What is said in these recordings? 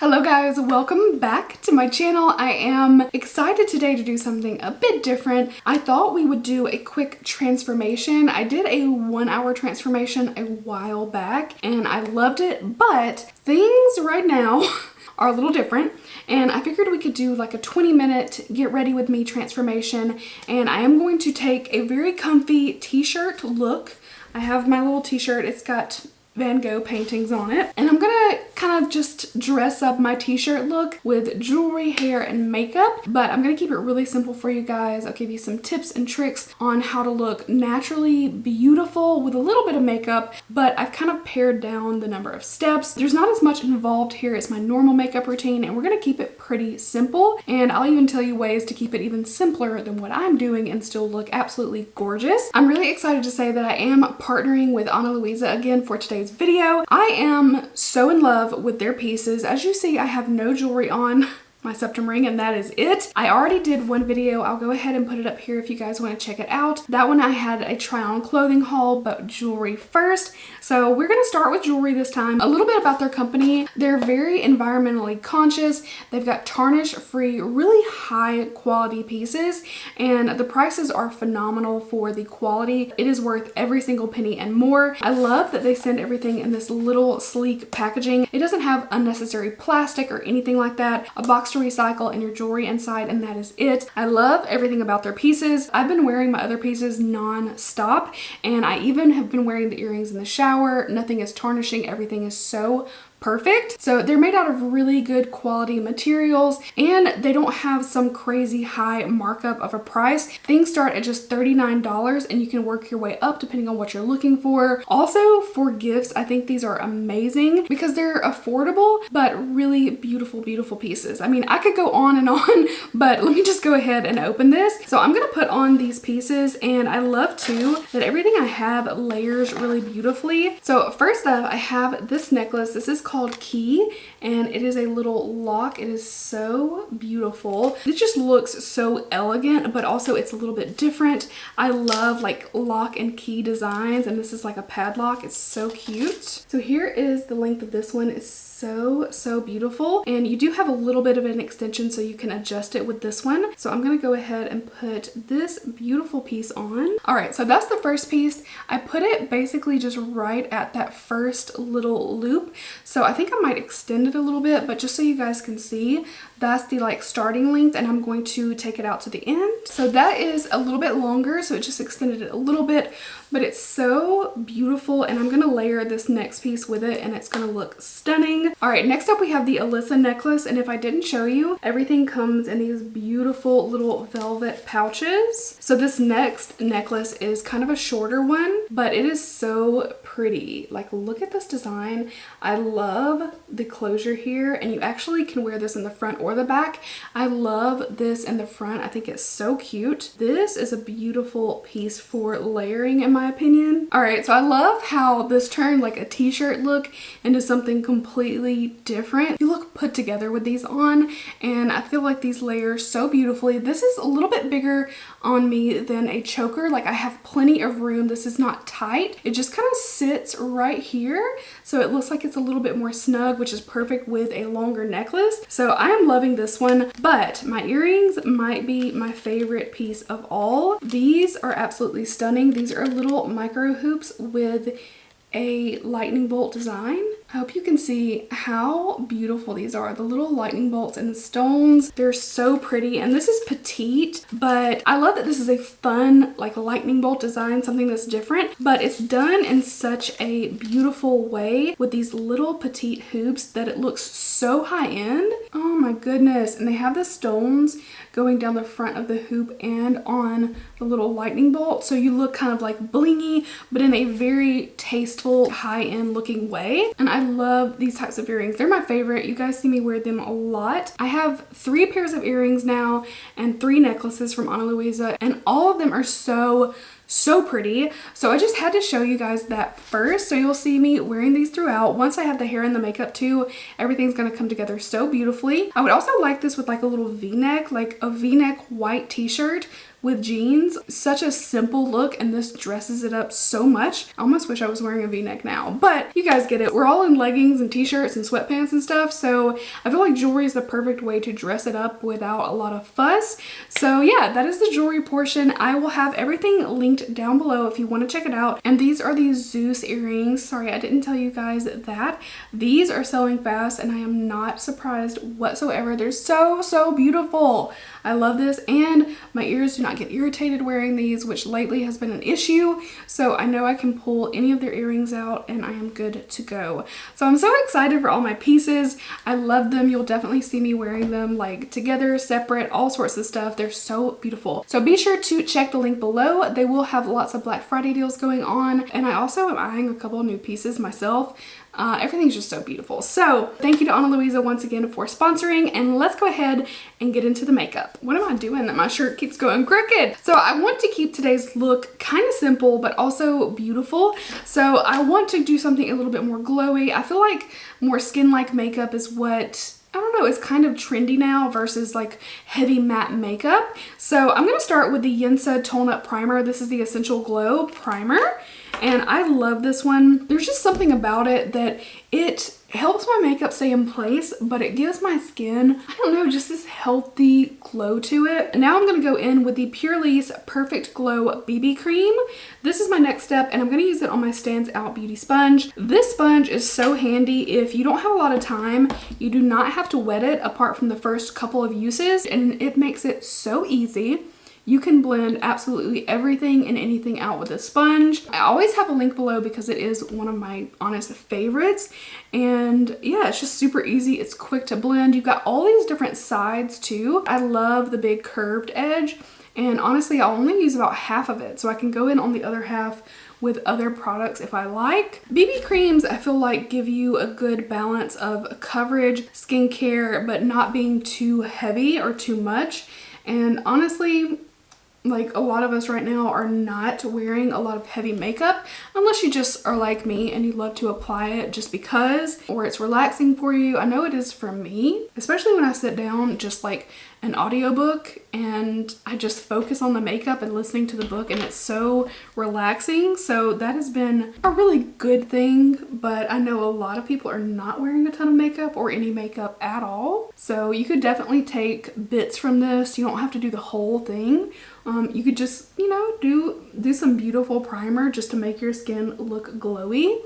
Hello guys, welcome back to my channel. I am excited today to do something a bit different. I thought we would do a quick transformation. I did a 1-hour transformation a while back and I loved it, but things right now are a little different and I figured we could do like a 20-minute get ready with me transformation, and I am going to take a very comfy t-shirt look. I have my little t-shirt, it's got Van Gogh paintings on it, and I'm gonna kind of just dress up my t-shirt look with jewelry, hair, and makeup, but I'm gonna keep it really simple for you guys. I'll give you some tips and tricks on how to look naturally beautiful with a little bit of makeup, but I've kind of pared down the number of steps. There's not as much involved here as my normal makeup routine, and we're gonna keep it pretty simple, and I'll even tell you ways to keep it even simpler than what I'm doing and still look absolutely gorgeous. I'm really excited to say that I am partnering with Luisa again for today's video. I am so in love with their pieces. As you see, I have no jewelry on, my septum ring, and that is it. I already did one video. I'll go ahead and put it up here if you guys want to check it out. That one I had a try on clothing haul, but jewelry first. So we're going to start with jewelry this time. A little bit about their company. They're very environmentally conscious. They've got tarnish free, really high quality pieces, and the prices are phenomenal for the quality. It is worth every single penny and more. I love that they send everything in this little sleek packaging. It doesn't have unnecessary plastic or anything like that. A box to recycle and your jewelry inside, and that is it. I love everything about their pieces. I've been wearing my other pieces non-stop, and I even have been wearing the earrings in the shower. Nothing is tarnishing. Everything is so perfect. So they're made out of really good quality materials, and they don't have some crazy high markup of a price. Things start at just $39 and you can work your way up depending on what you're looking for. Also for gifts, I think these are amazing because they're affordable but really beautiful, beautiful pieces. I mean, I could go on and on, but let me just go ahead and open this. So I'm gonna put on these pieces, and I love too that everything I have layers really beautifully. So first up, I have this necklace. This is called Key, and it is a little lock. It is so beautiful. It just looks so elegant, but also it's a little bit different. I love like lock and key designs, and this is like a padlock. It's so cute. So here is the length of this one. It's so beautiful, and you do have a little bit of an extension so you can adjust it with this one. So I'm gonna go ahead and put this beautiful piece on. All right, so that's the first piece. I put it basically just right at that first little loop, so I think I might extend it a little bit, but just so you guys can see, that's the like starting length, and I'm going to take it out to the end. So that is a little bit longer, so it just extended it a little bit, but it's so beautiful, and I'm gonna layer this next piece with it, and it's gonna look stunning. All right, next up we have the Alyssa necklace, and if I didn't show you, everything comes in these beautiful little velvet pouches. So this next necklace is kind of a shorter one, but it is so pretty. Like, look at this design. I love the closure here, and you actually can wear this in the front or the back. I love this in the front. I think it's so cute. This is a beautiful piece for layering in my opinion. All right, so I love how this turned like a t-shirt look into something completely different. You look put together with these on, and I feel like these layer so beautifully. This is a little bit bigger on me than a choker. Like, I have plenty of room. This is not tight. It just kind of sits right here, so it looks like it's a little bit more snug, which is perfect with a longer necklace. So I am loving this one, but my earrings might be my favorite piece of all. These are absolutely stunning. These are little micro hoops with a lightning bolt design. I hope you can see how beautiful these are. The little lightning bolts and the stones, they're so pretty. And this is petite, but I love that this is a fun like lightning bolt design, something that's different, but it's done in such a beautiful way with these little petite hoops that it looks so high end. Oh my goodness. And they have the stones going down the front of the hoop and on the little lightning bolt, so you look kind of like blingy, but in a very tasteful, high-end looking way. And I love these types of earrings. They're my favorite. You guys see me wear them a lot. I have 3 pairs of earrings now and 3 necklaces from Luisa, and all of them are so pretty. So I just had to show you guys that first, so you'll see me wearing these throughout. Once I have the hair and the makeup too, everything's gonna come together so beautifully. I would also like this with like a little v-neck, like a v-neck white t-shirt with jeans. Such a simple look, and this dresses it up so much. I almost wish I was wearing a v-neck now, but you guys get it. We're all in leggings and t-shirts and sweatpants and stuff, so I feel like jewelry is the perfect way to dress it up without a lot of fuss. So yeah, that is the jewelry portion. I will have everything linked down below if you want to check it out. And these are the Zeus earrings. Sorry, I didn't tell you guys that. These are selling fast, and I am not surprised whatsoever. They're so beautiful. I love this, and my ears do not get irritated wearing these, which lately has been an issue. So I know I can pull any of their earrings out and I am good to go. So I'm so excited for all my pieces. I love them. You'll definitely see me wearing them like together, separate, all sorts of stuff. They're so beautiful. So be sure to check the link below. They will have lots of Black Friday deals going on, and I also am eyeing a couple new pieces myself. Everything's just so beautiful. So thank you to Ana Luisa once again for sponsoring, and let's go ahead and get into the makeup. What am I doing that my shirt keeps going crooked? So I want to keep today's look kind of simple but also beautiful. So I want to do something a little bit more glowy. I feel like more skin-like makeup is what, I don't know, it's kind of trendy now versus like heavy matte makeup. So I'm going to start with the Yensa Tone Up Primer. This is the Essential Glow Primer, and I love this one. There's just something about it that it helps my makeup stay in place, but it gives my skin, I don't know, just this healthy glow to it. Now I'm going to go in with the Pūrlisse Perfect Glow BB Cream. This is my next step, and I'm going to use it on my Stands Out Beauty Sponge. This sponge is so handy if you don't have a lot of time. You do not have to wet it apart from the first couple of uses, and it makes it so easy. You can blend absolutely everything and anything out with a sponge. I always have a link below because it is one of my honest favorites. And yeah, it's just super easy. It's quick to blend. You've got all these different sides too. I love the big curved edge. And honestly, I'll only use about half of it, so I can go in on the other half with other products if I like. BB creams, I feel like, give you a good balance of coverage, skincare, but not being too heavy or too much. And honestly, like a lot of us right now are not wearing a lot of heavy makeup unless you just are like me and you love to apply it just because, or it's relaxing for you. I know it is for me, especially when I sit down just like an audiobook and I just focus on the makeup and listening to the book, and it's so relaxing. So that has been a really good thing, but I know a lot of people are not wearing a ton of makeup or any makeup at all. So you could definitely take bits from this. You don't have to do the whole thing. You could just, you know, do some beautiful primer just to make your skin look glowy.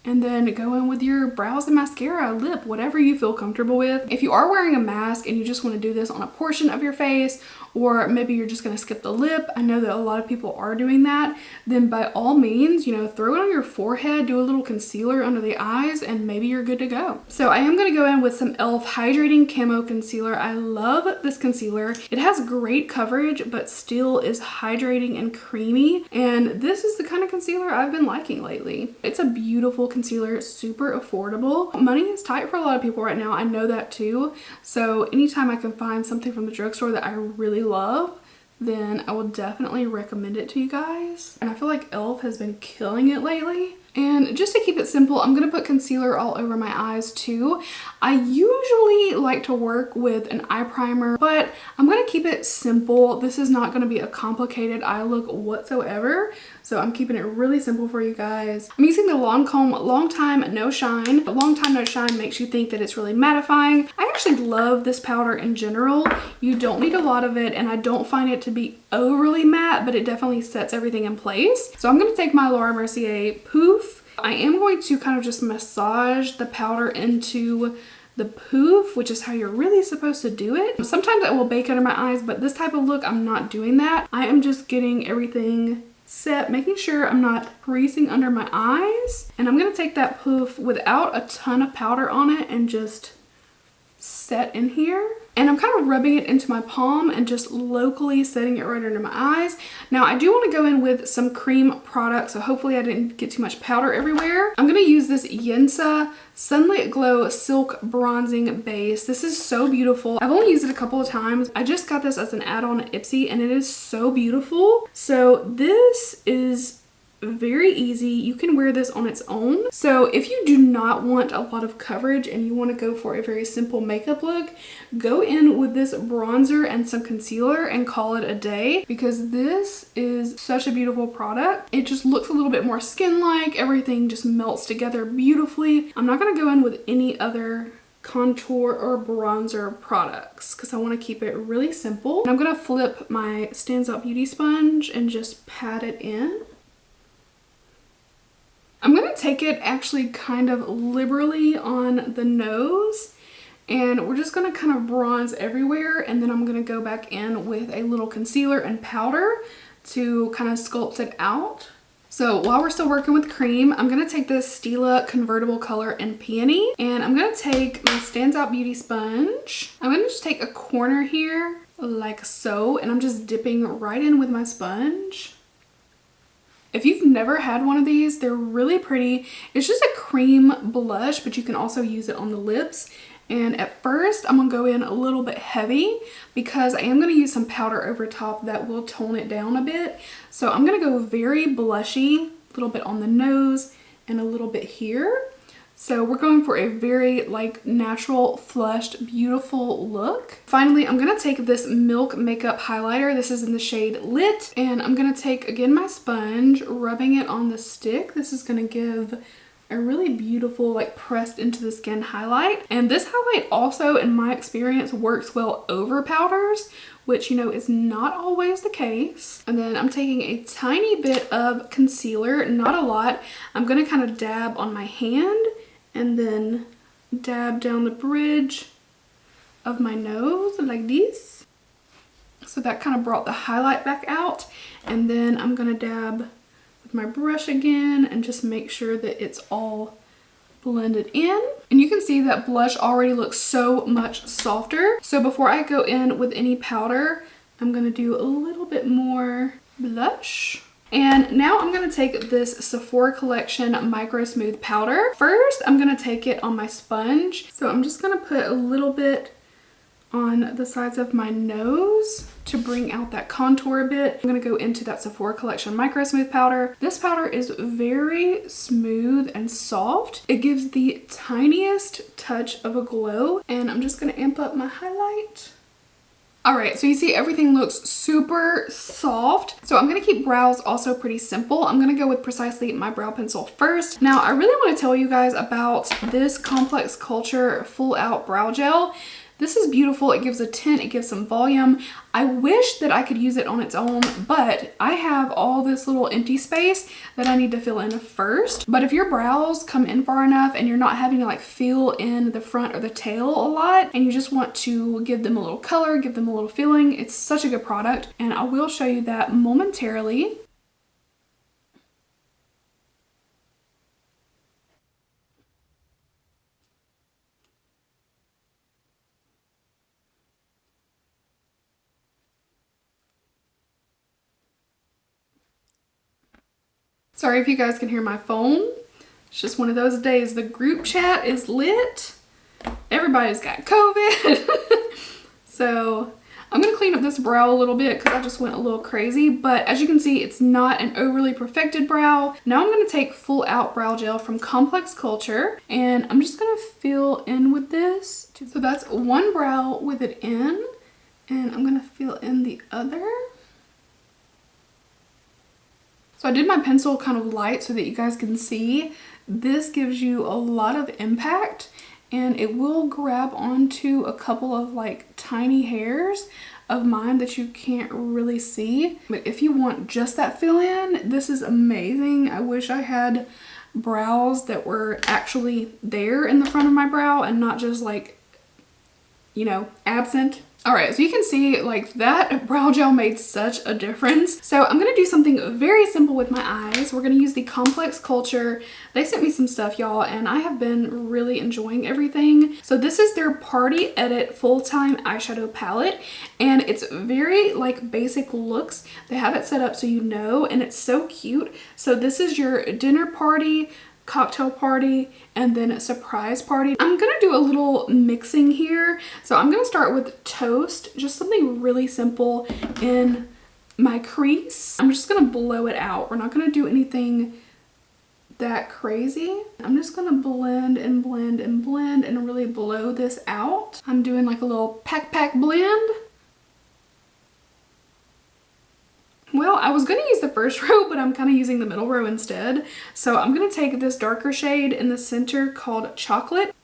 And then go in with your brows and mascara, lip, whatever you feel comfortable with. If you are wearing a mask and you just want to do this on a portion of your face, or maybe you're just going to skip the lip, I know that a lot of people are doing that, then by all means, you know, throw it on your forehead, do a little concealer under the eyes, and maybe you're good to go. So I am going to go in with some e.l.f. Hydrating Camo Concealer. I love this concealer. It has great coverage, but still is hydrating and creamy. And this is the kind of concealer I've been liking lately. It's a beautiful concealer, super affordable. Money is tight for a lot of people right now. I know that too. So anytime I can find something from the drugstore that I really love, then I will definitely recommend it to you guys. And I feel like e.l.f. has been killing it lately. And just to keep it simple, I'm going to put concealer all over my eyes too. I usually like to work with an eye primer, but I'm going to keep it simple. This is not going to be a complicated eye look whatsoever. So I'm keeping it really simple for you guys. I'm using the Lancôme Long Time No Shine. Long Time No Shine makes you think that it's really mattifying. I actually love this powder in general. You don't need a lot of it, and I don't find it to be overly matte, but it definitely sets everything in place. So I'm going to take my Laura Mercier Poof. I am going to kind of just massage the powder into the poof, which is how you're really supposed to do it. Sometimes it will bake under my eyes, but this type of look, I'm not doing that. I am just getting everything set, making sure I'm not creasing under my eyes. And I'm going to take that poof without a ton of powder on it and just set in here. And I'm kind of rubbing it into my palm and just locally setting it right under my eyes. Now I do want to go in with some cream product, so hopefully I didn't get too much powder everywhere. I'm going to use this Yensa Sunlit Glow Silk Bronzing Base. This is so beautiful. I've only used it a couple of times. I just got this as an add-on at Ipsy, and it is so beautiful. So this is very easy. You can wear this on its own. So if you do not want a lot of coverage and you want to go for a very simple makeup look, go in with this bronzer and some concealer and call it a day, because this is such a beautiful product. It just looks a little bit more skin-like. Everything just melts together beautifully. I'm not going to go in with any other contour or bronzer products because I want to keep it really simple. And I'm going to flip my Stands Out Beauty sponge and just pat it in. I'm going to take it actually kind of liberally on the nose, and we're just going to kind of bronze everywhere, and then I'm going to go back in with a little concealer and powder to kind of sculpt it out. So while we're still working with cream, I'm going to take this Stila Convertible color in Peony, and I'm going to take my Stands Out Beauty sponge. I'm going to just take a corner here like so, and I'm just dipping right in with my sponge. If you've never had one of these, they're really pretty. It's just a cream blush, but you can also use it on the lips. And at first, I'm going to go in a little bit heavy because I am going to use some powder over top that will tone it down a bit. So I'm going to go very blushy, a little bit on the nose and a little bit here. So we're going for a very like natural, flushed, beautiful look. Finally, I'm going to take this Milk Makeup Highlighter. This is in the shade Lit. And I'm going to take, again, my sponge, rubbing it on the stick. This is going to give a really beautiful, like pressed into the skin highlight. And this highlight also, in my experience, works well over powders, which, you know, is not always the case. And then I'm taking a tiny bit of concealer, not a lot. I'm going to kind of dab on my hand and then dab down the bridge of my nose like this. So that kind of brought the highlight back out. And then I'm going to dab with my brush again and just make sure that it's all blended in. And you can see that blush already looks so much softer. So before I go in with any powder, I'm going to do a little bit more blush. And now I'm going to take this Sephora Collection Micro Smooth Powder. First, I'm going to take it on my sponge. So I'm just going to put a little bit on the sides of my nose to bring out that contour a bit. I'm going to go into that Sephora Collection Micro Smooth Powder. This powder is very smooth and soft. It gives the tiniest touch of a glow. And I'm just going to amp up my highlight. Alright, so you see everything looks super soft. So I'm going to keep brows also pretty simple. I'm going to go with Precisely my brow pencil first. Now, I really want to tell you guys about this Complex Culture Full Out Brow Gel. This is beautiful. It gives a tint, it gives some volume. I wish that I could use it on its own, but I have all this little empty space that I need to fill in first. But if your brows come in far enough and you're not having to like fill in the front or the tail a lot, and you just want to give them a little color, give them a little feeling, it's such a good product. And I will show you that momentarily. Sorry if you guys can hear my phone. It's just one of those days. The group chat is lit. Everybody's got COVID. So I'm going to clean up this brow a little bit because I just went a little crazy. But as you can see, it's not an overly perfected brow. Now I'm going to take Full Out Brow Gel from Complex Culture. And I'm just going to fill in with this. So that's one brow with it in. And I'm going to fill in the other. So I did my pencil kind of light so that you guys can see. This gives you a lot of impact, and it will grab onto a couple of like tiny hairs of mine that you can't really see. But if you want just that fill in, this is amazing. I wish I had brows that were actually there in the front of my brow and not just like, you know, absent. Alright, so you can see like that brow gel made such a difference. So I'm going to do something very simple with my eyes. We're going to use the Complex Culture. They sent me some stuff, y'all, and I have been really enjoying everything. So this is their Party Edit Full-Time Eyeshadow Palette, and it's very like basic looks. They have it set up so you know, and it's so cute. So this is your dinner party, cocktail party, and then a surprise party. I'm gonna do a little mixing here. So I'm gonna start with Toast, just something really simple in my crease. I'm just gonna blow it out. We're not gonna do anything that crazy. I'm just gonna blend and blend and blend and really blow this out. I'm doing like a little pack blend. Well, I was going to use the first row, but I'm kind of using the middle row instead. So I'm going to take this darker shade in the center called Chocolate.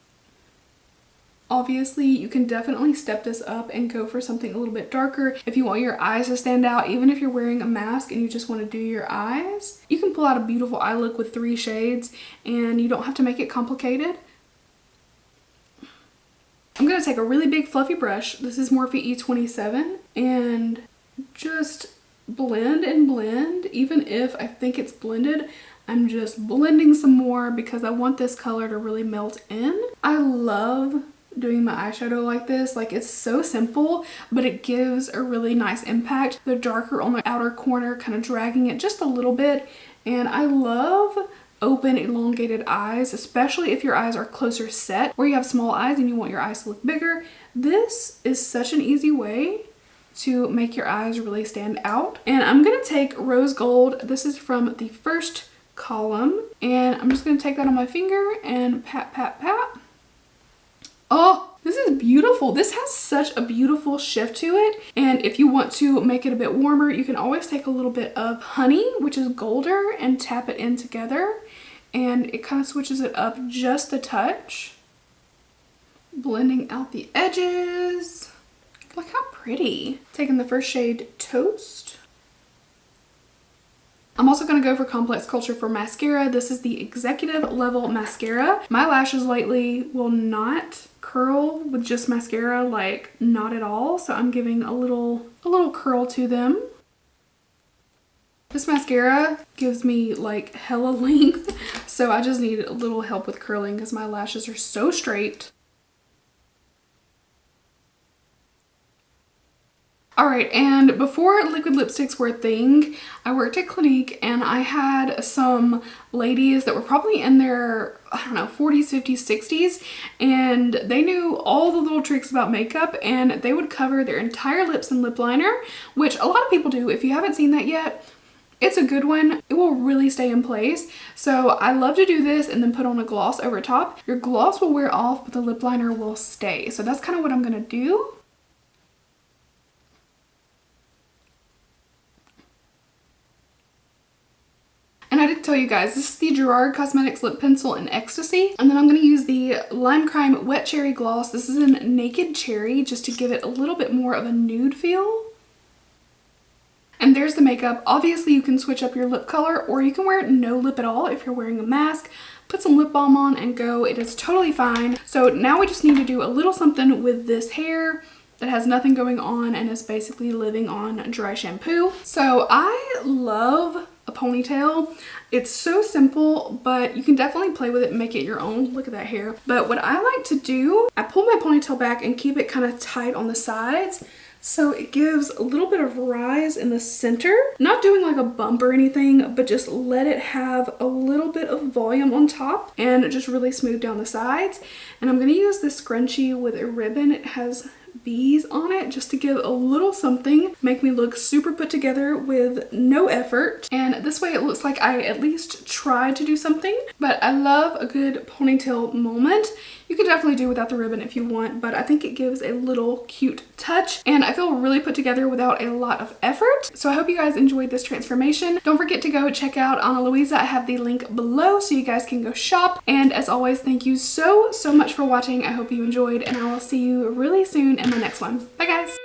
Obviously, you can definitely step this up and go for something a little bit darker if you want your eyes to stand out. Even if you're wearing a mask and you just want to do your eyes, you can pull out a beautiful eye look with 3 shades and you don't have to make it complicated. I'm going to take a really big fluffy brush. This is Morphe E27 and just blend and blend. Even if I think it's blended, I'm just blending some more because I want this color to really melt in. I love doing my eyeshadow like this. Like, it's so simple, but it gives a really nice impact. The darker on the outer corner, kind of dragging it just a little bit. And I love open elongated eyes, especially if your eyes are closer set or you have small eyes and you want your eyes to look bigger. This is such an easy way to make your eyes really stand out. And I'm gonna take Rose Gold. This is from the first column, and I'm just gonna take that on my finger and pat, pat, pat. Oh, this is beautiful. This has such a beautiful shift to it. And if you want to make it a bit warmer, you can always take a little bit of honey, which is golder, and tap it in together. And it kind of switches it up just a touch. Blending out the edges. Look how pretty. Taking the first shade, Toast. I'm also going to go for Complex Culture for mascara. This is the Executive Level Mascara. My lashes lately will not curl with just mascara, like not at all. So I'm giving a little curl to them. This mascara gives me like hella length. So I just need a little help with curling because my lashes are so straight. Alright, and before liquid lipsticks were a thing, I worked at Clinique and I had some ladies that were probably in their, I don't know, 40s, 50s, 60s, and they knew all the little tricks about makeup, and they would cover their entire lips in lip liner, which a lot of people do. If you haven't seen that yet, it's a good one. It will really stay in place. So I love to do this and then put on a gloss over top. Your gloss will wear off, but the lip liner will stay. So that's kind of what I'm going to do. And I didn't tell you guys, this is the Gerard Cosmetics Lip Pencil in Ecstasy. And then I'm going to use the Lime Crime Wet Cherry Gloss. This is in Naked Cherry, just to give it a little bit more of a nude feel. And there's the makeup. Obviously, you can switch up your lip color, or you can wear no lip at all if you're wearing a mask. Put some lip balm on and go. It is totally fine. So now we just need to do a little something with this hair that has nothing going on and is basically living on dry shampoo. So I love a ponytail. It's so simple, but you can definitely play with it and make it your own. Look at that hair. But what I like to do, I pull my ponytail back and keep it kind of tight on the sides, so it gives a little bit of rise in the center. Not doing like a bump or anything, but just let it have a little bit of volume on top and just really smooth down the sides. And I'm going to use this scrunchie with a ribbon. It has bees on it just to give a little something, make me look super put together with no effort. And this way it looks like I at least tried to do something. But I love a good ponytail moment. You can definitely do without the ribbon if you want, but I think it gives a little cute touch and I feel really put together without a lot of effort. So I hope you guys enjoyed this transformation. Don't forget to go check out Ana Luisa. I have the link below so you guys can go shop. And as always, thank you so much for watching. I hope you enjoyed, and I will see you really soon in my next one. Bye guys!